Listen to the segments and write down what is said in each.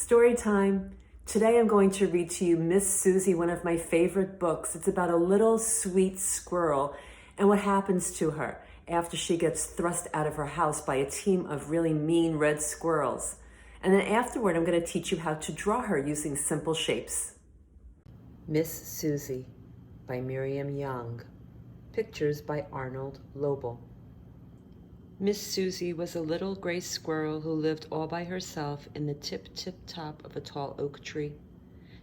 Story time. Today I'm going to read to you Miss Suzy, one of my favorite books. It's about a little sweet squirrel and what happens to her after she gets thrust out of her house by a team of really mean red squirrels. And then afterward, I'm going to teach you how to draw her using simple shapes. Miss Suzy by Miriam Young. Pictures by Arnold Lobel. Miss Suzy was a little gray squirrel who lived all by herself in the tip-tip-top of a tall oak tree.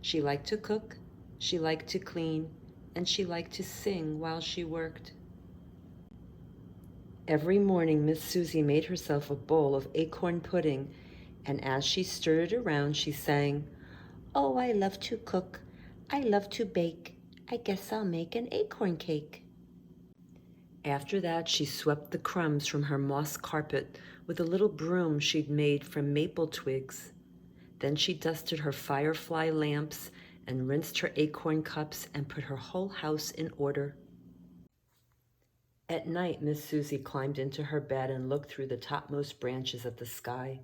She liked to cook, she liked to clean, and she liked to sing while she worked. Every morning, Miss Suzy made herself a bowl of acorn pudding, and as she stirred it around, she sang, "Oh, I love to cook, I love to bake, I guess I'll make an acorn cake." After that, she swept the crumbs from her moss carpet with a little broom she'd made from maple twigs. Then she dusted her firefly lamps and rinsed her acorn cups and put her whole house in order. At night, Miss Suzy climbed into her bed and looked through the topmost branches at the sky.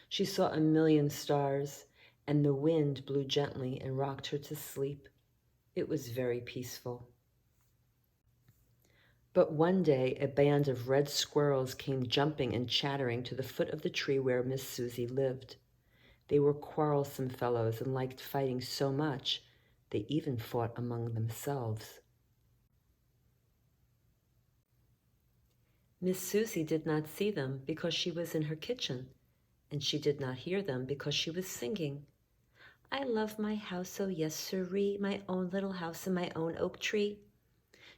She saw a million stars, and the wind blew gently and rocked her to sleep. It was very peaceful. But one day, a band of red squirrels came jumping and chattering to the foot of the tree where Miss Suzy lived. They were quarrelsome fellows and liked fighting so much, they even fought among themselves. Miss Suzy did not see them because she was in her kitchen, and she did not hear them because she was singing. "I love my house, oh yes sirree, my own little house in my own oak tree."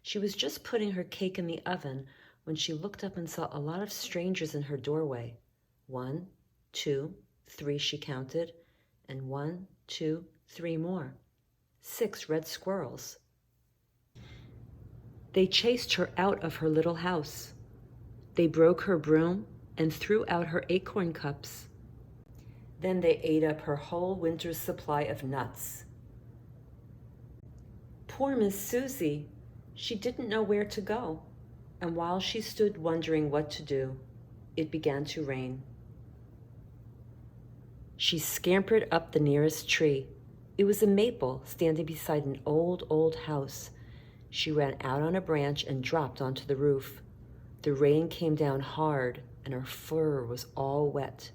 She was just putting her cake in the oven when she looked up and saw a lot of strangers in her doorway. 1, 2, 3, she counted, and 1, 2, 3 more. 6 red squirrels. They chased her out of her little house. They broke her broom and threw out her acorn cups. Then they ate up her whole winter's supply of nuts. Poor Miss Suzy! She didn't know where to go, and while she stood wondering what to do, it began to rain. She scampered up the nearest tree. It was a maple standing beside an old house. She ran out on a branch and dropped onto the roof. The rain came down hard, and her fur was all wet.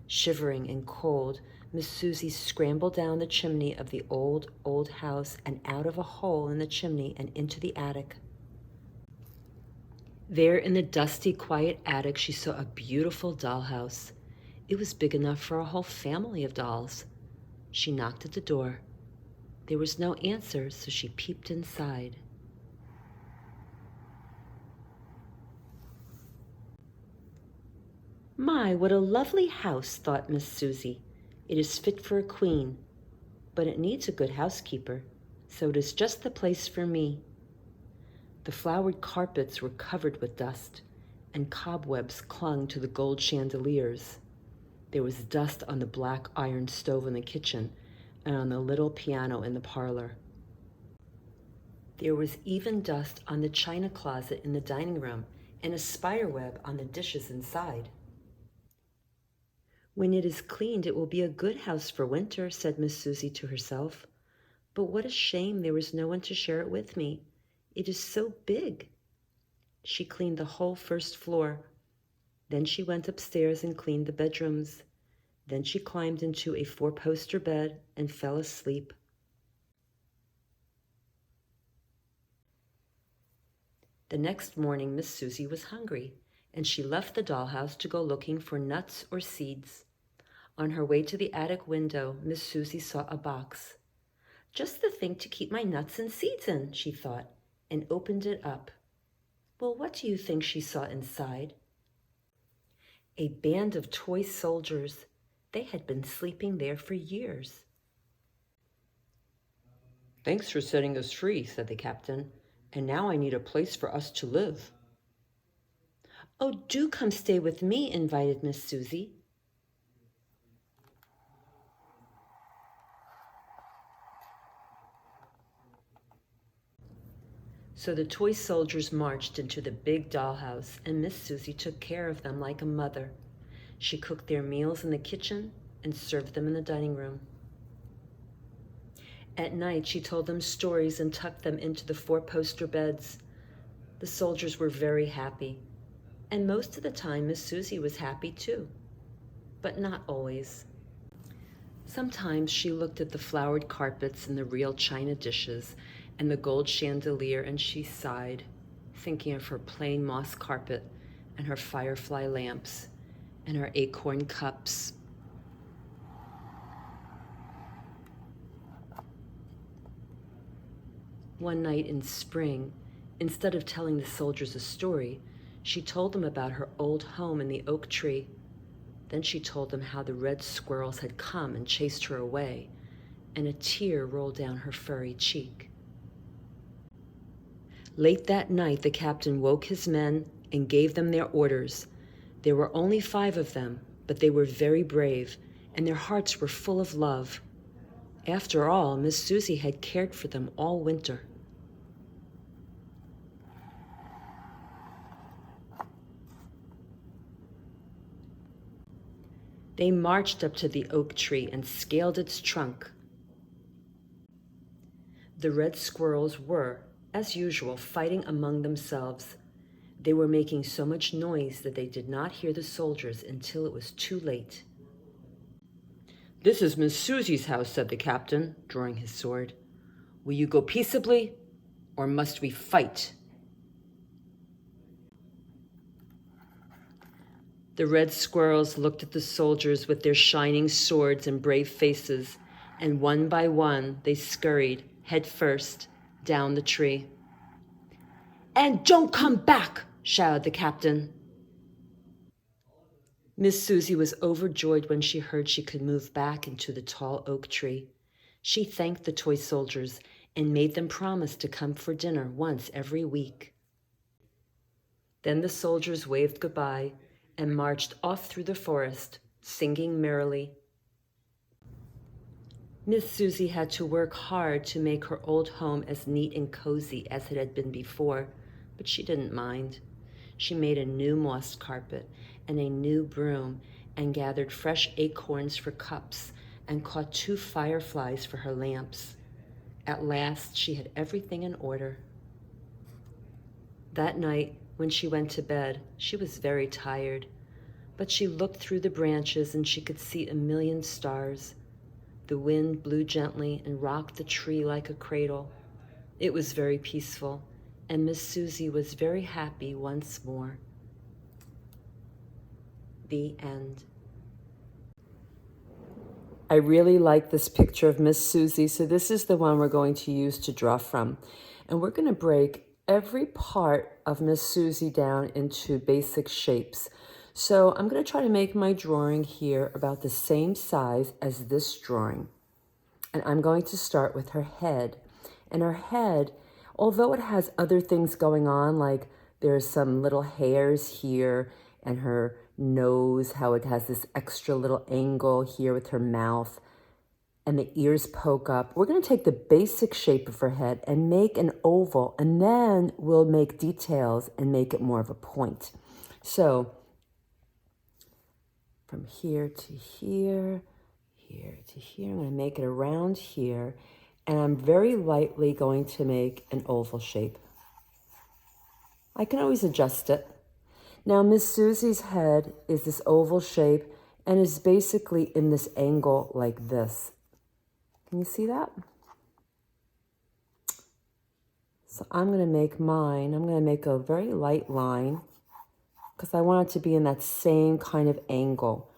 Shivering and cold, Miss Suzy scrambled down the chimney of the old house and out of a hole in the chimney and into the attic. There in the dusty, quiet attic, she saw a beautiful dollhouse. It was big enough for a whole family of dolls. She knocked at the door. There was no answer, so she peeped inside. "My, what a lovely house," thought Miss Suzy. "It is fit for a queen, but it needs a good housekeeper, so it is just the place for me." The flowered carpets were covered with dust, and cobwebs clung to the gold chandeliers. There was dust on the black iron stove in the kitchen and on the little piano in the parlor. There was even dust on the china closet in the dining room and a spiderweb on the dishes inside. "When it is cleaned, it will be a good house for winter," said Miss Suzy to herself. "But what a shame there is no one to share it with me. It is so big." She cleaned the whole first floor. Then she went upstairs and cleaned the bedrooms. Then she climbed into a 4-poster bed and fell asleep. The next morning, Miss Suzy was hungry, and she left the dollhouse to go looking for nuts or seeds. On her way to the attic window, Miss Suzy saw a box. "Just the thing to keep my nuts and seeds in," she thought, and opened it up. Well, what do you think she saw inside? A band of toy soldiers. They had been sleeping there for years. "Thanks for setting us free," said the captain, "and now I need a place for us to live." "Oh, do come stay with me," invited Miss Suzy. So the toy soldiers marched into the big dollhouse, and Miss Suzy took care of them like a mother. She cooked their meals in the kitchen, and served them in the dining room. At night, she told them stories and tucked them into the four-poster beds. The soldiers were very happy, and most of the time Miss Suzy was happy too, but not always. Sometimes she looked at the flowered carpets and the real china dishes and the gold chandelier, and she sighed, thinking of her plain moss carpet and her firefly lamps and her acorn cups. One night in spring, instead of telling the soldiers a story, she told them about her old home in the oak tree. Then she told them how the red squirrels had come and chased her away, and a tear rolled down her furry cheek. Late that night, the captain woke his men and gave them their orders. There were only 5 of them, but they were very brave, and their hearts were full of love. After all, Miss Suzy had cared for them all winter. They marched up to the oak tree and scaled its trunk. The red squirrels were, as usual, fighting among themselves. They were making so much noise that they did not hear the soldiers until it was too late. "This is Miss Suzy's house," said the captain, drawing his sword. "Will you go peaceably, or must we fight?" The red squirrels looked at the soldiers with their shining swords and brave faces, and one by one they scurried, head first, down the tree. "And don't come back!" shouted the captain. Miss Suzy was overjoyed when she heard she could move back into the tall oak tree. She thanked the toy soldiers and made them promise to come for dinner once every week. Then the soldiers waved goodbye and marched off through the forest, singing merrily. Miss Suzy had to work hard to make her old home as neat and cozy as it had been before, but she didn't mind. She made a new moss carpet and a new broom and gathered fresh acorns for cups and caught 2 fireflies for her lamps. At last, she had everything in order. That night, when she went to bed, she was very tired, but she looked through the branches and she could see a million stars. The wind blew gently and rocked the tree like a cradle. It was very peaceful, and Miss Suzy was very happy once more. The end. I really like this picture of Miss Suzy, so this is the one we're going to use to draw from. And we're going to break every part of Miss Suzy down into basic shapes. So I'm going to try to make my drawing here about the same size as this drawing. And I'm going to start with her head. And her head, although it has other things going on, like there's some little hairs here and her nose, how it has this extra little angle here with her mouth, and the ears poke up. We're going to take the basic shape of her head and make an oval, and then we'll make details and make it more of a point. So from here to here, here to here, I'm going to make it around here, and I'm very lightly going to make an oval shape. I can always adjust it. Now, Miss Suzy's head is this oval shape and is basically in this angle like this. Can you see that? So I'm going to make mine. I'm going to make a very light line because I want it to be in that same kind of angle.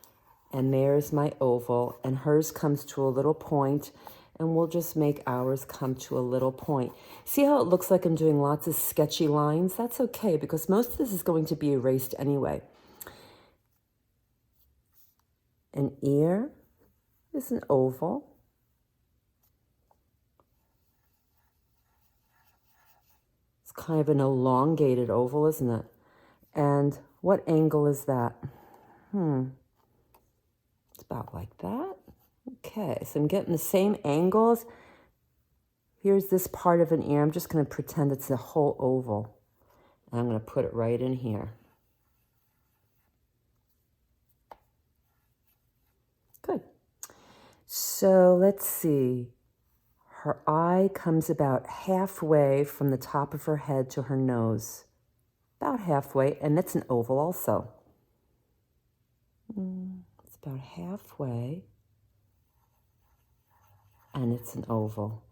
And there's my oval, and hers comes to a little point, and we'll just make ours come to a little point. See how it looks like I'm doing lots of sketchy lines? That's okay, because most of this is going to be erased anyway. An ear is an oval. It's kind of an elongated oval, isn't it? And what angle is that? It's about like that. Okay, so I'm getting the same angles. Here's this part of an ear. I'm just going to pretend it's a whole oval. And I'm going to put it right in here. Good. So let's see. Her eye comes about halfway from the top of her head to her nose. About halfway, and it's an oval also. It's about halfway, and it's an oval.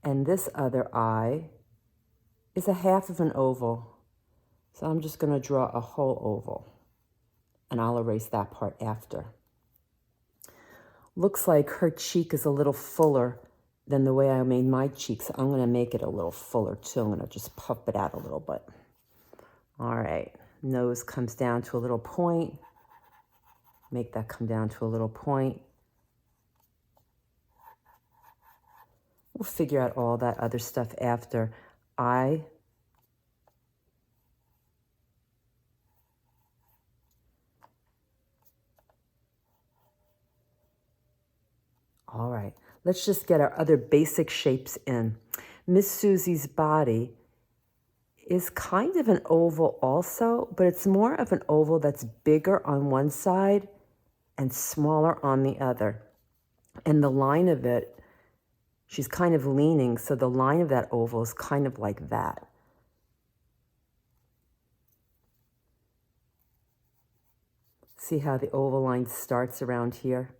And this other eye is a half of an oval. So I'm just going to draw a whole oval, and I'll erase that part after. Looks like her cheek is a little fuller than the way I made my cheek, so I'm going to make it a little fuller too. I'm going to just puff it out a little bit. All right, nose comes down to a little point. Make that come down to a little point. We'll figure out all that other stuff after. Eye. All right, let's just get our other basic shapes in. Miss Suzy's body is kind of an oval also, but it's more of an oval that's bigger on one side and smaller on the other. And the line of it, she's kind of leaning, so the line of that oval is kind of like that. See how the oval line starts around here?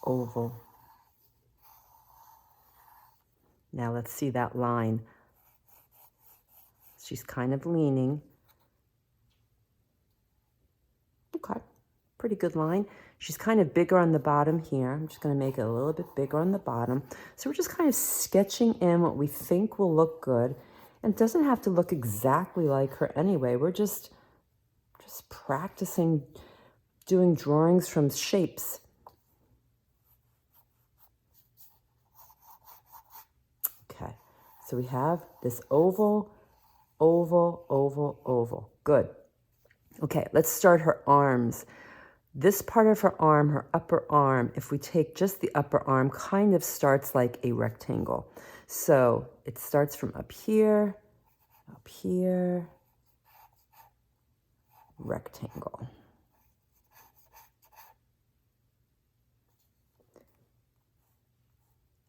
Oval. Now let's see that line. She's kind of leaning. Okay, pretty good line. She's kind of bigger on the bottom here. I'm just going to make it a little bit bigger on the bottom. So we're just kind of sketching in what we think will look good. And it doesn't have to look exactly like her anyway. We're just practicing doing drawings from shapes. Okay, so we have this oval, oval, oval, oval. Good. Okay, let's start her arms. This part of her arm, her upper arm, if we take just the upper arm, kind of starts like a rectangle. So it starts from up here, rectangle.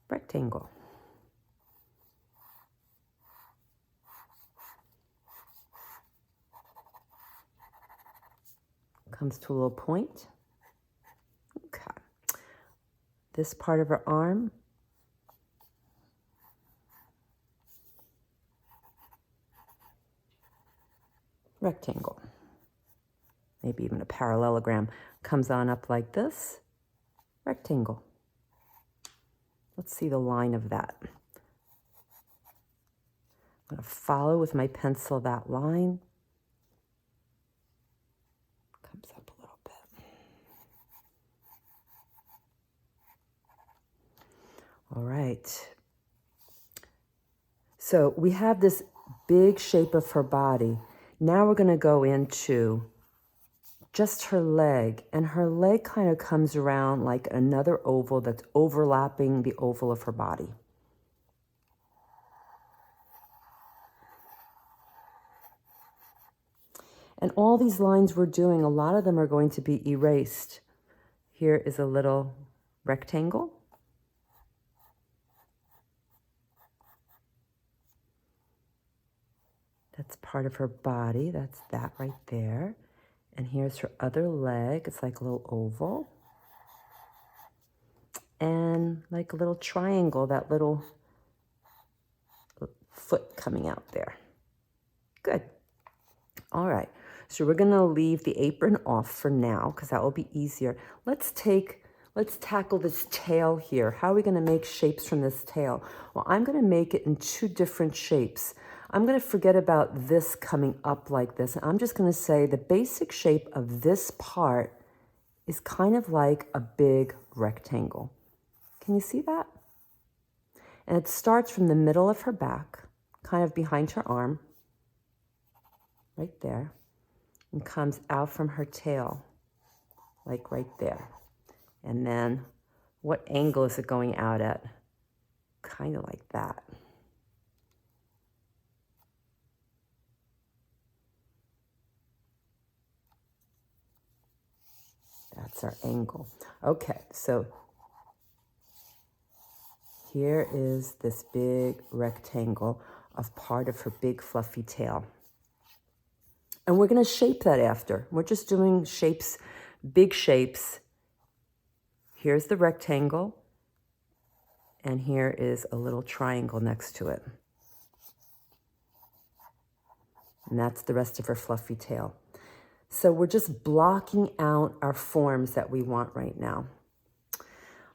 Rectangle. Comes to a little point. Okay. This part of her arm. Rectangle. Maybe even a parallelogram. Comes on up like this. Rectangle. Let's see the line of that. I'm going to follow with my pencil that line. Comes up a little bit. All right. So we have this big shape of her body. Now we're going to go into just her leg, and her leg kind of comes around like another oval that's overlapping the oval of her body. And all these lines we're doing, a lot of them are going to be erased. Here is a little rectangle. That's part of her body. That's that right there. And here's her other leg. It's like a little oval. And like a little triangle, that little foot coming out there. Good. All right. So we're going to leave the apron off for now because that will be easier. Let's tackle this tail here. How are we going to make shapes from this tail? Well, I'm going to make it in two different shapes. I'm going to forget about this coming up like this. I'm just going to say the basic shape of this part is kind of like a big rectangle. Can you see that? And it starts from the middle of her back, kind of behind her arm, right there, and comes out from her tail, like right there. And then What angle is it going out at? Kind of like that. That's our angle. Okay, so here is this big rectangle of part of her big fluffy tail. And we're going to shape that after. We're just doing shapes, big shapes. Here's the rectangle, and here is a little triangle next to it. And that's the rest of her fluffy tail. So we're just blocking out our forms that we want right now.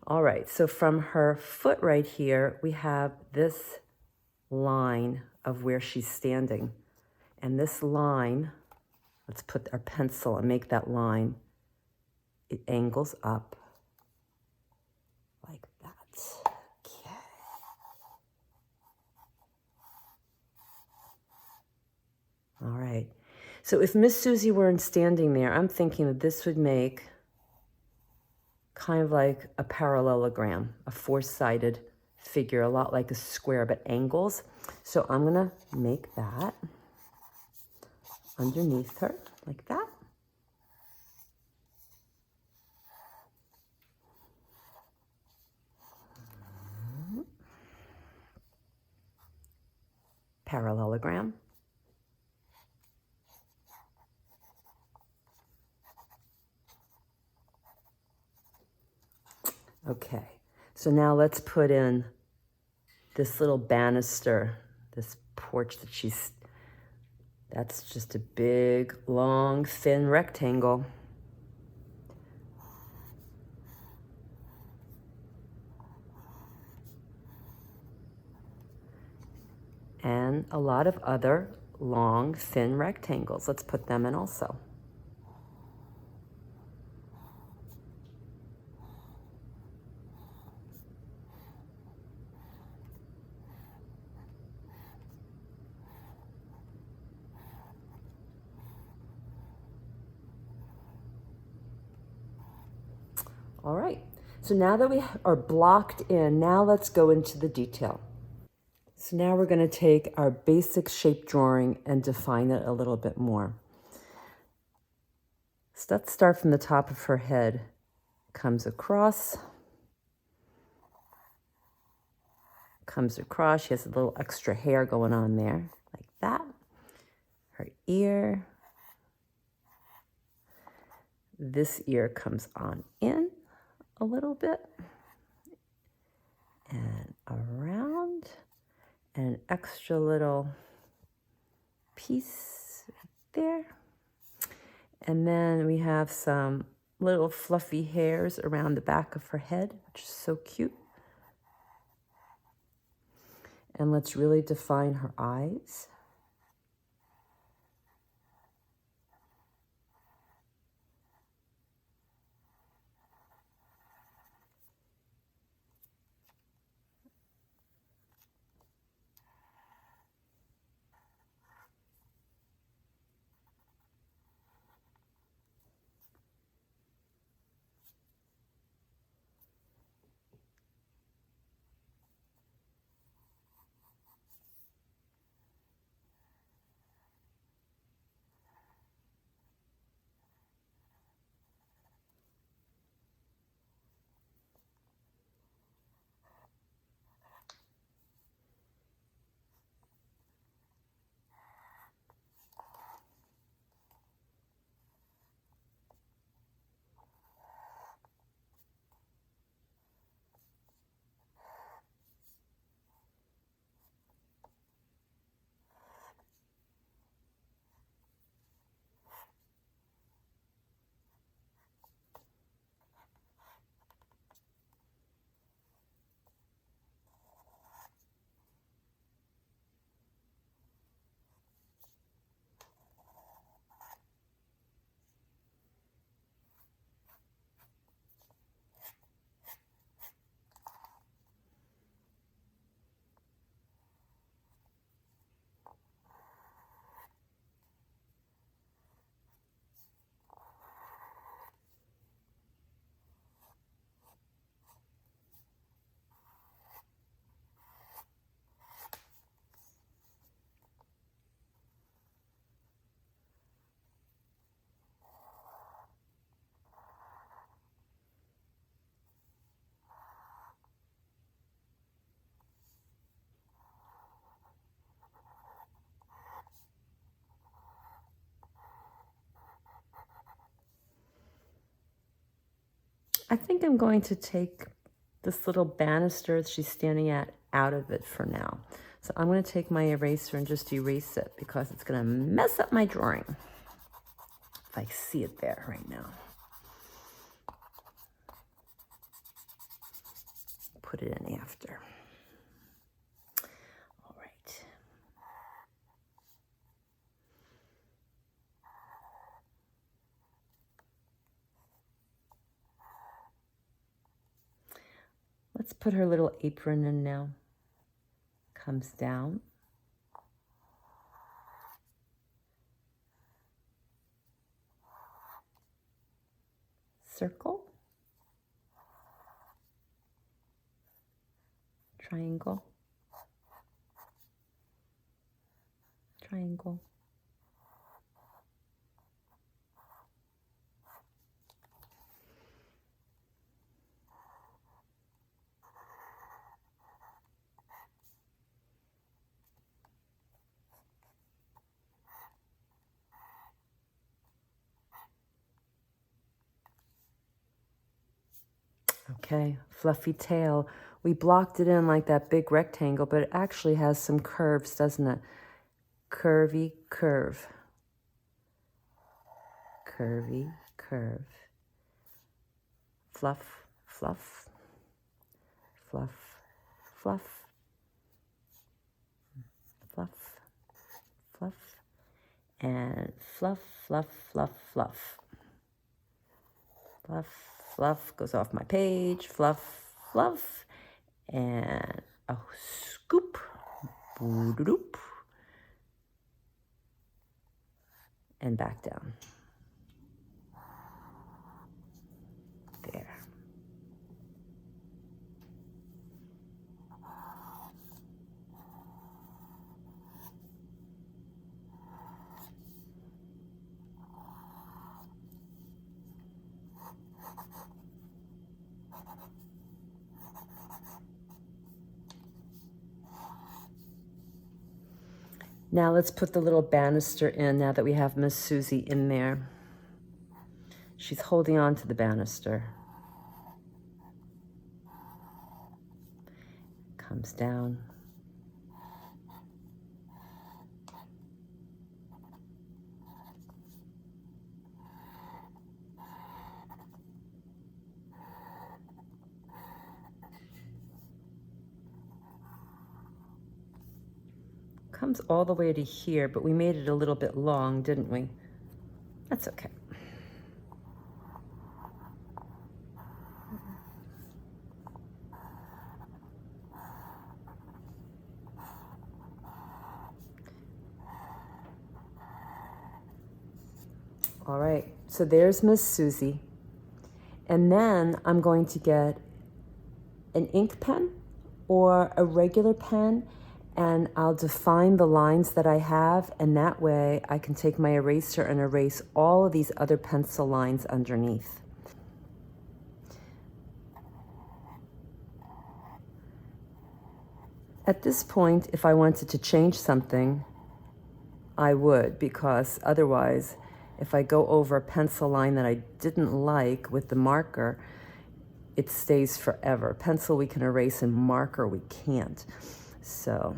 All right, so from her foot right here, we have this line of where she's standing. And this line, let's put our pencil and make that line. It angles up like that. Okay. All right. So if Miss Suzy weren't standing there, I'm thinking that this would make kind of like a parallelogram, a four-sided figure, a lot like a square, but angles. So I'm going to make that underneath her, like that. Parallelogram. Okay, so now let's put in this little banister, this porch that that's just a big, long, thin rectangle. And a lot of other long, thin rectangles. Let's put them in also. All right, so now that we are blocked in, now let's go into the detail. So now we're going to take our basic shape drawing and define it a little bit more. So let's start from the top of her head. Comes across. She has a little extra hair going on there, like that. Her ear. This ear comes on in a little bit and around, and an extra little piece right there. And then we have some little fluffy hairs around the back of her head, which is so cute. And let's really define her eyes. I think I'm going to take this little banister she's standing at out of it for now. So I'm going to take my eraser and just erase it because it's going to mess up my drawing. If I see it there right now. Put it in after. All right. Let's put her little apron in now. Comes down. Circle. Triangle. Triangle. Okay, fluffy tail. We blocked it in like that big rectangle, but it actually has some curves, doesn't it? Curvy curve. Curvy curve. Fluff, fluff, fluff, fluff, fluff, fluff, and fluff, fluff, fluff, fluff. Fluff, fluff goes off my page. Fluff, fluff, and a scoop. Boo-doop. And back down. There. Now let's put the little banister in now that we have Miss Suzy in there. She's holding on to the banister. Comes down. Comes all the way to here, but we made it a little bit long, didn't we? That's okay. All right, so there's Miss Suzy. And then I'm going to get an ink pen or a regular pen, and I'll define the lines that I have, and that way I can take my eraser and erase all of these other pencil lines underneath. At this point, if I wanted to change something, I would, because otherwise, if I go over a pencil line that I didn't like with the marker, it stays forever. Pencil we can erase, and marker we can't. So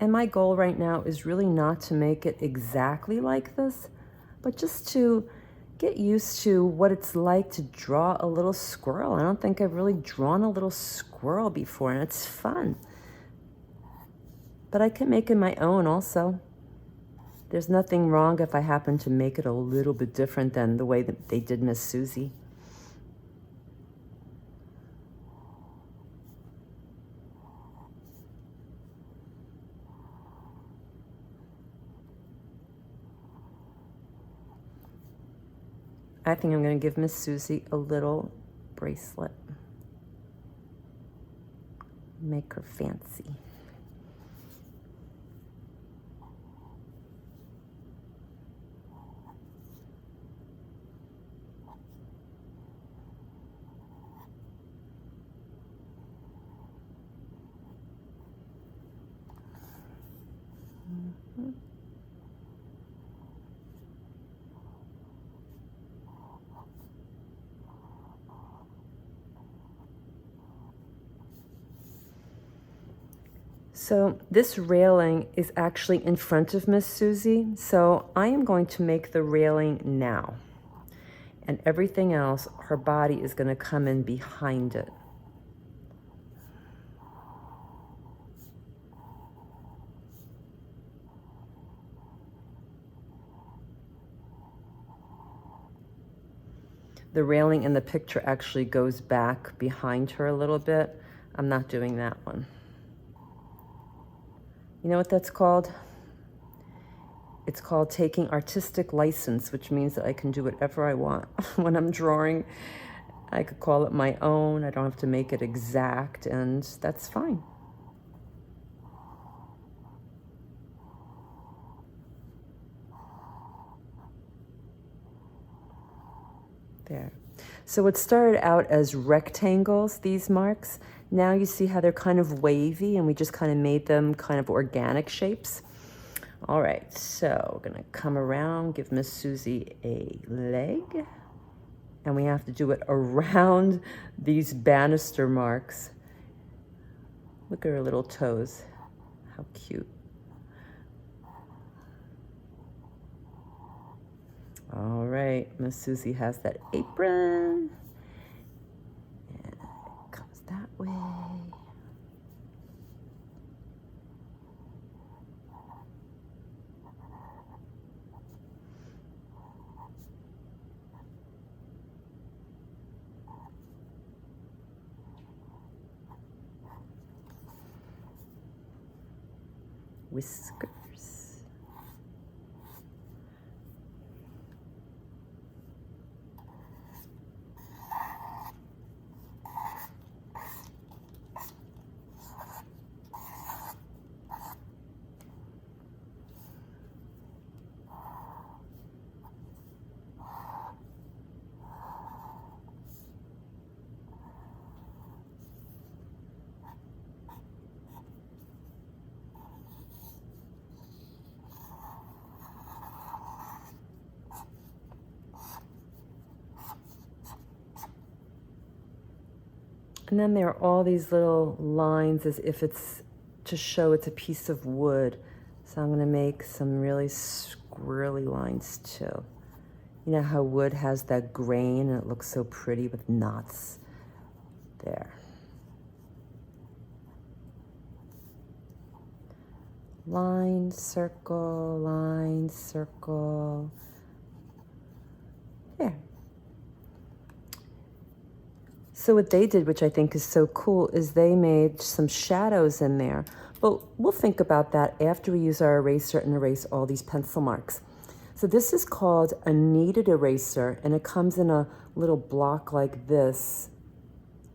and my goal right now is really not to make it exactly like this, but just to get used to what it's like to draw a little squirrel. I don't think I've really drawn a little squirrel before, and it's fun. But I can make it my own also. There's nothing wrong if I happen to make it a little bit different than the way that they did Miss Suzy. I think I'm going to give Miss Suzy a little bracelet. Make her fancy. So this railing is actually in front of Miss Suzy, so I am going to make the railing now. And everything else, her body is going to come in behind it. The railing in the picture actually goes back behind her a little bit. I'm not doing that one. You know what that's called? It's called taking artistic license, which means that I can do whatever I want when I'm drawing. I could call it my own. I don't have to make it exact, and that's fine. There. So it started out as rectangles, these marks. Now you see how they're kind of wavy, and we just kind of made them kind of organic shapes. All right, so we're gonna come around, give Miss Suzy a leg, and we have to do it around these banister marks. Look at her little toes, how cute. All right, Miss Suzy has that apron, and it comes that way. Whiskers. And then there are all these little lines as if it's to show it's a piece of wood. So I'm going to make some really squirrely lines too. You know how wood has that grain and it looks so pretty with knots? There. Line, circle, line, circle. There. So what they did, which I think is so cool, is they made some shadows in there. But we'll think about that after we use our eraser and erase all these pencil marks. So this is called a kneaded eraser, and it comes in a little block like this.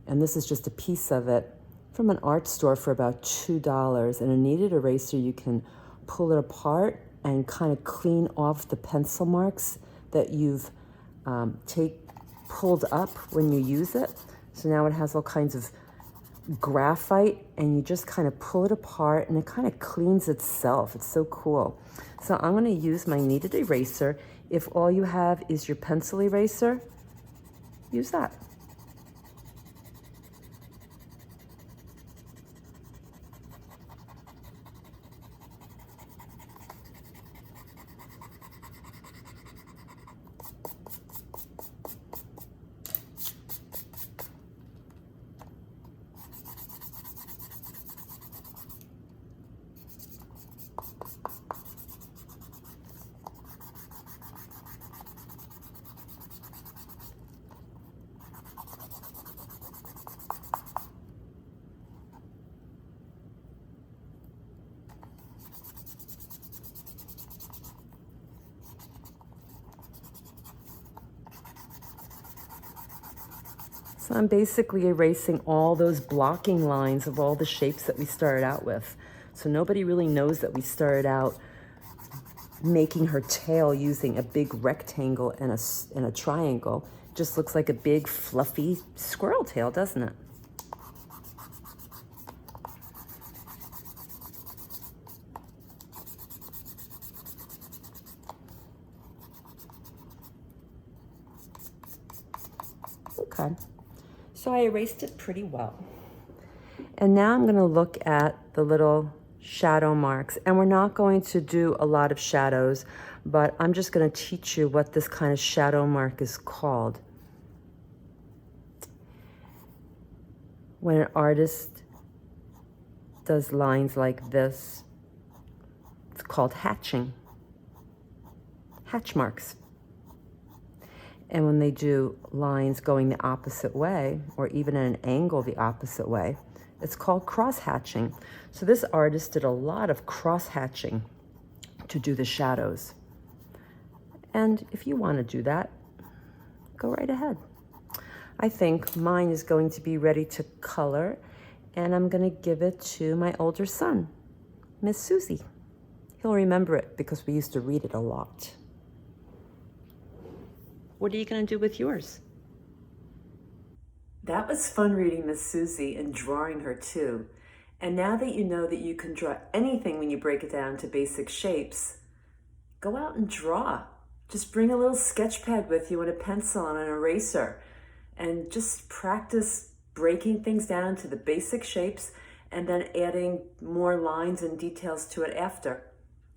And this is just a piece of it from an art store for about $2. And a kneaded eraser, you can pull it apart and kind of clean off the pencil marks that you've pulled up when you use it. So now it has all kinds of graphite, and you just kind of pull it apart and it kind of cleans itself. It's so cool. So I'm going to use my kneaded eraser. If all you have is your pencil eraser, use that. So I'm basically erasing all those blocking lines of all the shapes that we started out with. So nobody really knows that we started out making her tail using a big rectangle and a triangle. Just looks like a big fluffy squirrel tail, doesn't it? Okay, so I erased it pretty well. And now I'm going to look at the little shadow marks, and we're not going to do a lot of shadows, but I'm just going to teach you what this kind of shadow mark is called. When an artist does lines like this, it's called hatching, hatch marks. And when they do lines going the opposite way, or even at an angle the opposite way, it's called cross-hatching. So this artist did a lot of cross-hatching to do the shadows. And if you want to do that, go right ahead. I think mine is going to be ready to color, and I'm going to give it to my older son, Miss Suzy. He'll remember it because we used to read it a lot. What are you going to do with yours? That was fun reading Miss Suzy and drawing her too. And now that you know that you can draw anything when you break it down to basic shapes, go out and draw. Just bring a little sketch pad with you and a pencil and an eraser, and just practice breaking things down to the basic shapes and then adding more lines and details to it after.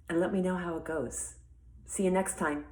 And let me know how it goes. See you next time.